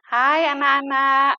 Hai anak-anak,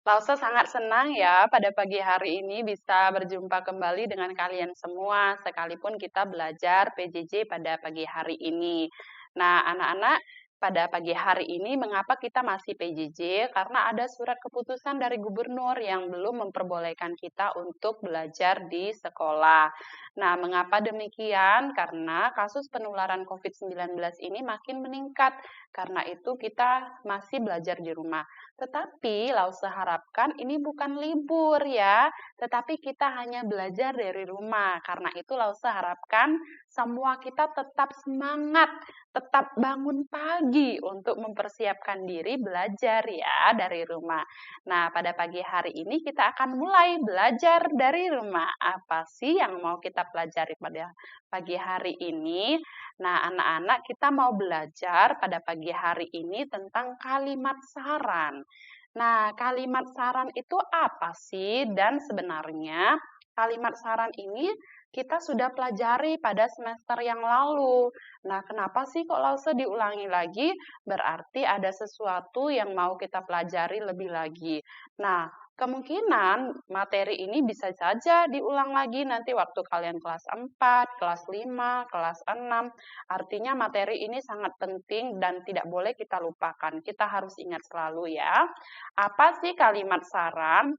Lausa sangat senang ya pada pagi hari ini bisa berjumpa kembali dengan kalian semua, sekalipun kita belajar PJJ pada pagi hari ini. Nah, anak-anak, pada pagi hari ini mengapa kita masih PJJ? Karena ada surat keputusan dari gubernur yang belum memperbolehkan kita untuk belajar di sekolah. Nah, mengapa demikian? Karena kasus penularan COVID-19 ini makin meningkat. Karena itu kita masih belajar di rumah. Tetapi Lausa harapkan ini bukan libur ya, tetapi kita hanya belajar dari rumah. Karena itu Lausa harapkan semua kita tetap semangat, tetap bangun pagi untuk mempersiapkan diri belajar ya dari rumah. Nah, pada pagi hari ini kita akan mulai belajar dari rumah. Apa sih yang mau kita pelajari pada pagi hari ini? Nah, anak-anak, kita mau belajar pada pagi hari ini tentang kalimat saran. Nah, kalimat saran itu apa sih? Dan sebenarnya kalimat saran ini kita sudah pelajari pada semester yang lalu. Nah, kenapa sih kok Lause diulangi lagi? Berarti ada sesuatu yang mau kita pelajari lebih lagi. Nah, kemungkinan materi ini bisa saja diulang lagi nanti waktu kalian kelas 4, kelas 5, kelas 6. Artinya materi ini sangat penting dan tidak boleh kita lupakan. Kita harus ingat selalu ya. Apa sih kalimat saran?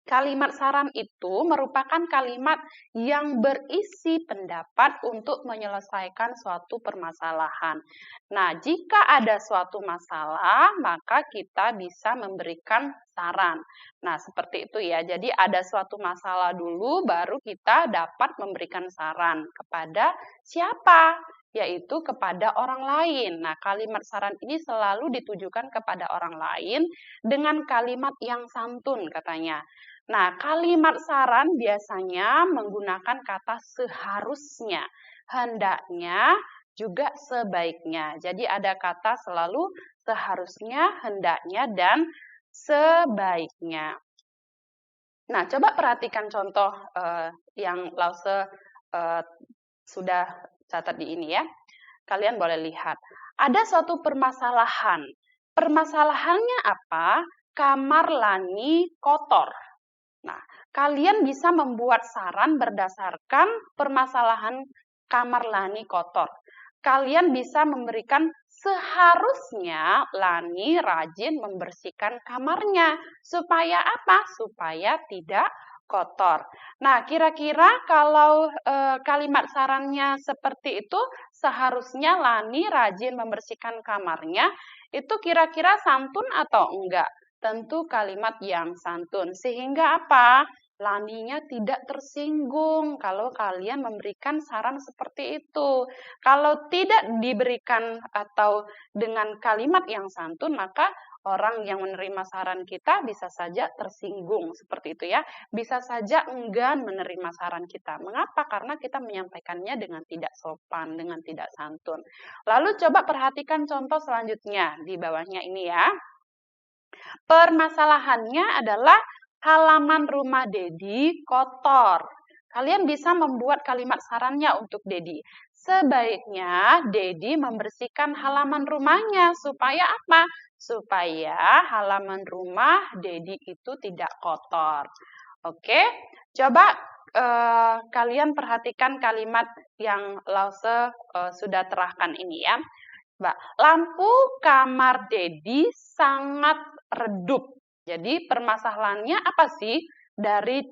Kalimat saran itu merupakan kalimat yang berisi pendapat untuk menyelesaikan suatu permasalahan. Nah, jika ada suatu masalah, maka kita bisa memberikan saran. Nah, seperti itu ya. Jadi ada suatu masalah dulu, baru kita dapat memberikan saran kepada siapa? Yaitu kepada orang lain. Nah, kalimat saran ini selalu ditujukan kepada orang lain dengan kalimat yang santun katanya. Nah, kalimat saran biasanya menggunakan kata seharusnya, hendaknya, juga sebaiknya. Jadi ada kata selalu seharusnya, hendaknya, dan sebaiknya. Nah, coba perhatikan contoh yang Lause sudah catat di ini ya. Kalian boleh lihat. Ada suatu permasalahan. Permasalahannya apa? Kamar Lani kotor. Nah, kalian bisa membuat saran berdasarkan permasalahan kamar Lani kotor. Kalian bisa memberikan seharusnya Lani rajin membersihkan kamarnya. Supaya apa? Supaya tidak kotor. Nah, kira-kira kalau kalimat sarannya seperti itu, seharusnya Lani rajin membersihkan kamarnya, itu kira-kira santun atau enggak? Tentu kalimat yang santun. Sehingga apa? Laninya tidak tersinggung kalau kalian memberikan saran seperti itu. Kalau tidak diberikan atau dengan kalimat yang santun, maka orang yang menerima saran kita bisa saja tersinggung seperti itu ya. Bisa saja enggan menerima saran kita. Mengapa? Karena kita menyampaikannya dengan tidak sopan, dengan tidak santun. Lalu coba perhatikan contoh selanjutnya di bawahnya ini ya. Permasalahannya adalah halaman rumah Dedi kotor. Kalian bisa membuat kalimat sarannya untuk Dedi. Sebaiknya Dedi membersihkan halaman rumahnya supaya apa? Supaya halaman rumah Dedi itu tidak kotor. Oke, coba kalian perhatikan kalimat yang Lause sudah terahkan ini ya. Lampu kamar Dedi sangat redup. Jadi permasalahannya apa sih dari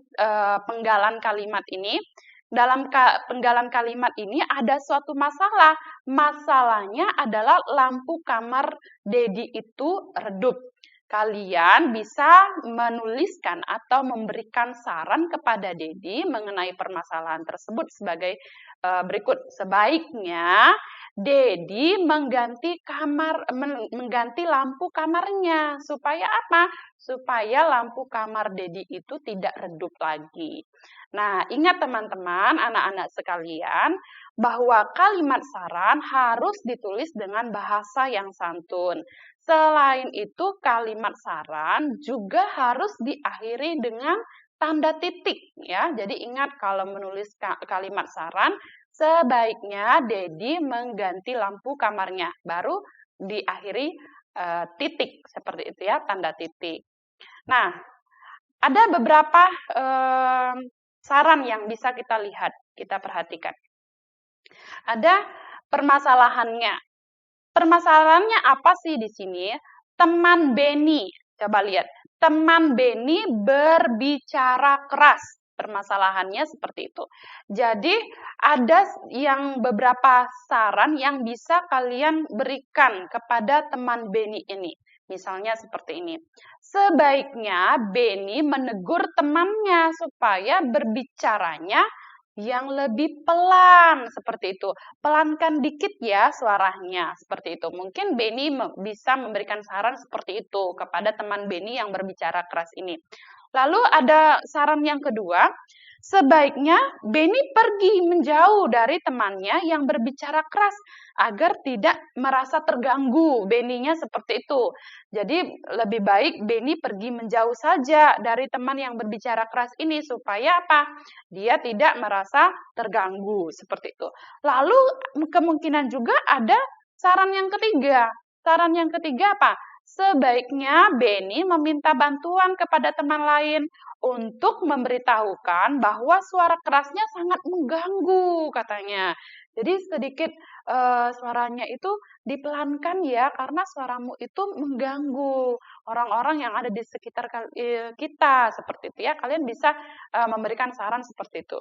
penggalan kalimat ini? Dalam penggalan kalimat ini ada suatu masalah. Masalahnya adalah lampu kamar Dedi itu redup. Kalian bisa menuliskan atau memberikan saran kepada Dedi mengenai permasalahan tersebut sebagai berikut. Sebaiknya Dedi mengganti lampu kamarnya supaya apa? Supaya lampu kamar Dedi itu tidak redup lagi. Nah, ingat teman-teman, anak-anak sekalian, bahwa kalimat saran harus ditulis dengan bahasa yang santun. Selain itu, kalimat saran juga harus diakhiri dengan tanda titik ya. Jadi ingat kalau menulis kalimat saran, sebaiknya Dedi mengganti lampu kamarnya. Baru diakhiri titik seperti itu ya, tanda titik. Nah, ada beberapa saran yang bisa kita lihat, kita perhatikan. Ada permasalahannya. Permasalahannya apa sih di sini? Teman Beni, coba lihat. Teman Beni berbicara keras. Permasalahannya seperti itu. Jadi ada yang beberapa saran yang bisa kalian berikan kepada teman Beni ini. Misalnya seperti ini. Sebaiknya Beni menegur temannya supaya berbicaranya yang lebih pelan seperti itu. Pelankan dikit ya suaranya seperti itu. Mungkin Beni bisa memberikan saran seperti itu kepada teman Beni yang berbicara keras ini. Lalu ada saran yang kedua, sebaiknya Beni pergi menjauh dari temannya yang berbicara keras agar tidak merasa terganggu. Beninya seperti itu. Jadi lebih baik Beni pergi menjauh saja dari teman yang berbicara keras ini supaya apa? Dia tidak merasa terganggu seperti itu. Lalu kemungkinan juga ada saran yang ketiga. Saran yang ketiga apa? Sebaiknya Beni meminta bantuan kepada teman lain untuk memberitahukan bahwa suara kerasnya sangat mengganggu katanya. Jadi sedikit suaranya itu dipelankan ya karena suaramu itu mengganggu orang-orang yang ada di sekitar kita seperti itu ya. Kalian bisa memberikan saran seperti itu.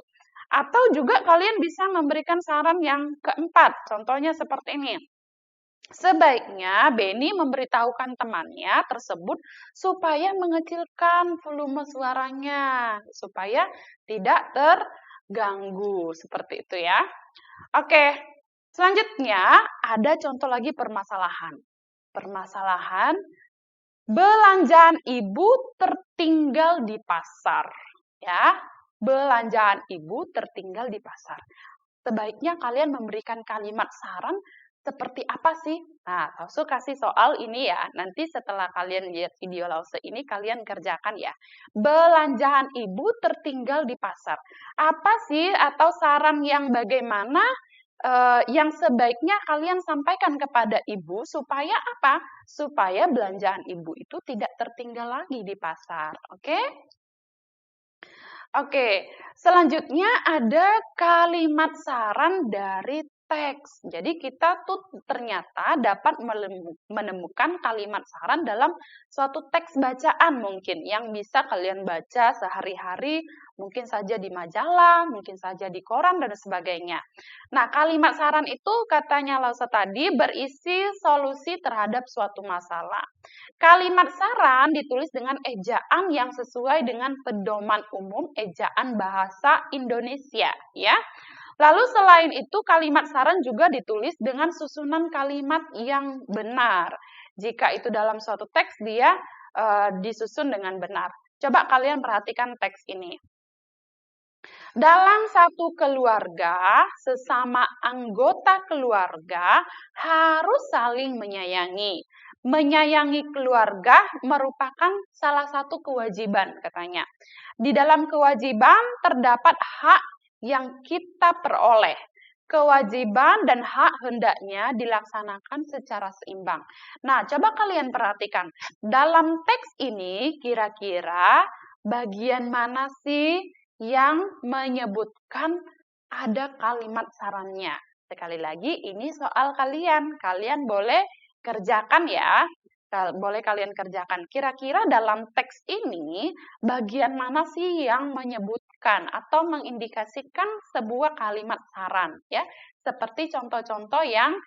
Atau juga kalian bisa memberikan saran yang keempat. Contohnya seperti ini. Sebaiknya Beni memberitahukan temannya tersebut supaya mengecilkan volume suaranya, supaya tidak terganggu, seperti itu ya. Oke, selanjutnya ada contoh lagi permasalahan. Permasalahan, belanjaan ibu tertinggal di pasar. Ya, belanjaan ibu tertinggal di pasar. Sebaiknya kalian memberikan kalimat saran seperti apa sih? Nah, Lause kasih soal ini ya. Nanti setelah kalian lihat video Lause ini, kalian kerjakan ya. Belanjaan ibu tertinggal di pasar. Apa sih atau saran yang bagaimana yang sebaiknya kalian sampaikan kepada ibu supaya apa? Supaya belanjaan ibu itu tidak tertinggal lagi di pasar. Oke? Oke, selanjutnya ada kalimat saran dari teks. Jadi kita tuh ternyata dapat menemukan kalimat saran dalam suatu teks bacaan mungkin yang bisa kalian baca sehari-hari, mungkin saja di majalah, mungkin saja di koran dan sebagainya. Nah, kalimat saran itu katanya Lause tadi berisi solusi terhadap suatu masalah. Kalimat saran ditulis dengan ejaan yang sesuai dengan pedoman umum ejaan bahasa Indonesia, ya. Lalu selain itu kalimat saran juga ditulis dengan susunan kalimat yang benar. Jika itu dalam suatu teks dia disusun dengan benar. Coba kalian perhatikan teks ini. Dalam satu keluarga, sesama anggota keluarga harus saling menyayangi. Menyayangi keluarga merupakan salah satu kewajiban katanya. Di dalam kewajiban terdapat hak yang kita peroleh. Kewajiban dan hak hendaknya dilaksanakan secara seimbang. Nah, coba kalian perhatikan. Dalam teks ini kira-kira bagian mana sih yang menyebutkan ada kalimat sarannya? Sekali lagi, ini soal kalian. Kalian boleh kerjakan ya. Boleh kalian kerjakan. Kira-kira dalam teks ini bagian mana sih yang menyebutkan atau mengindikasikan sebuah kalimat saran ya? Seperti contoh-contoh yang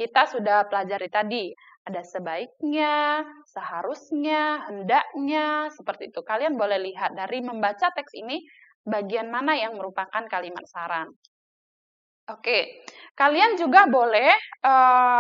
kita sudah pelajari tadi. Ada sebaiknya, seharusnya, hendaknya, seperti itu. Kalian boleh lihat dari membaca teks ini bagian mana yang merupakan kalimat saran. Oke, kalian juga boleh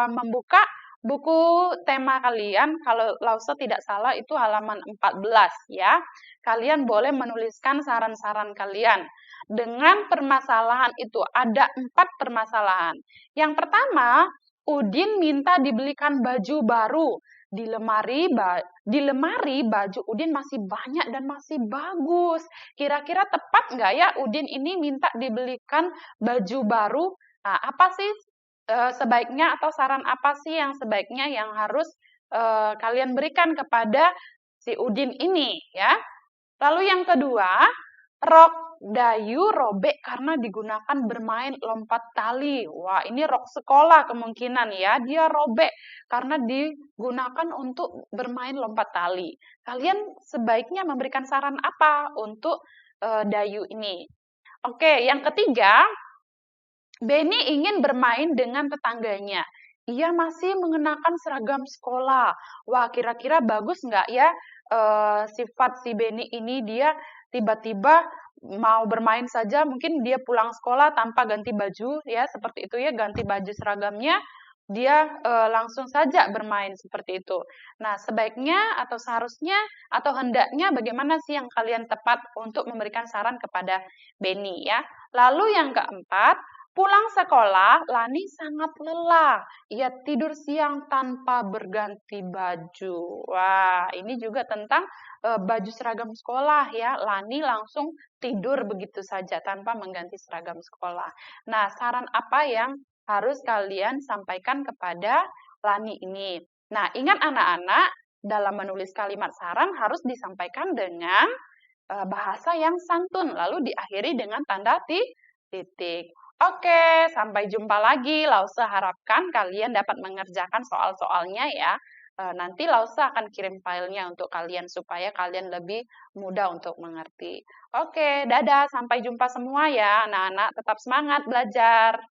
membuka buku tema kalian, kalau Lause tidak salah itu halaman 14 ya. Kalian boleh menuliskan saran-saran kalian. Dengan permasalahan itu, ada 4 permasalahan. Yang pertama, Udin minta dibelikan baju baru. Di lemari baju Udin masih banyak dan masih bagus. Kira-kira tepat nggak ya Udin ini minta dibelikan baju baru? Nah, apa sih sebaiknya atau saran apa sih yang sebaiknya yang harus kalian berikan kepada si Udin ini ya. Lalu yang kedua, rok Dayu robek karena digunakan bermain lompat tali. Wah, ini rok sekolah kemungkinan ya. Dia robek karena digunakan untuk bermain lompat tali. Kalian sebaiknya memberikan saran apa untuk Dayu ini? Oke, yang ketiga, Benny ingin bermain dengan tetangganya. Ia masih mengenakan seragam sekolah. Wah, kira-kira bagus nggak ya sifat si Benny ini? Dia tiba-tiba mau bermain saja, mungkin dia pulang sekolah tanpa ganti baju, ya seperti itu ya, ganti baju seragamnya, dia langsung saja bermain seperti itu. Nah, sebaiknya atau seharusnya atau hendaknya bagaimana sih yang kalian tepat untuk memberikan saran kepada Benny ya? Lalu yang keempat, pulang sekolah, Lani sangat lelah. Ia tidur siang tanpa berganti baju. Wah, ini juga tentang baju seragam sekolah ya. Lani langsung tidur begitu saja tanpa mengganti seragam sekolah. Nah, saran apa yang harus kalian sampaikan kepada Lani ini? Nah, ingat anak-anak, dalam menulis kalimat saran harus disampaikan dengan bahasa yang santun, lalu diakhiri dengan tanda titik. Oke, sampai jumpa lagi. Lausa harapkan kalian dapat mengerjakan soal-soalnya ya. Nanti Lausa akan kirim filenya untuk kalian supaya kalian lebih mudah untuk mengerti. Oke, dadah. Sampai jumpa semua ya anak-anak. Tetap semangat belajar.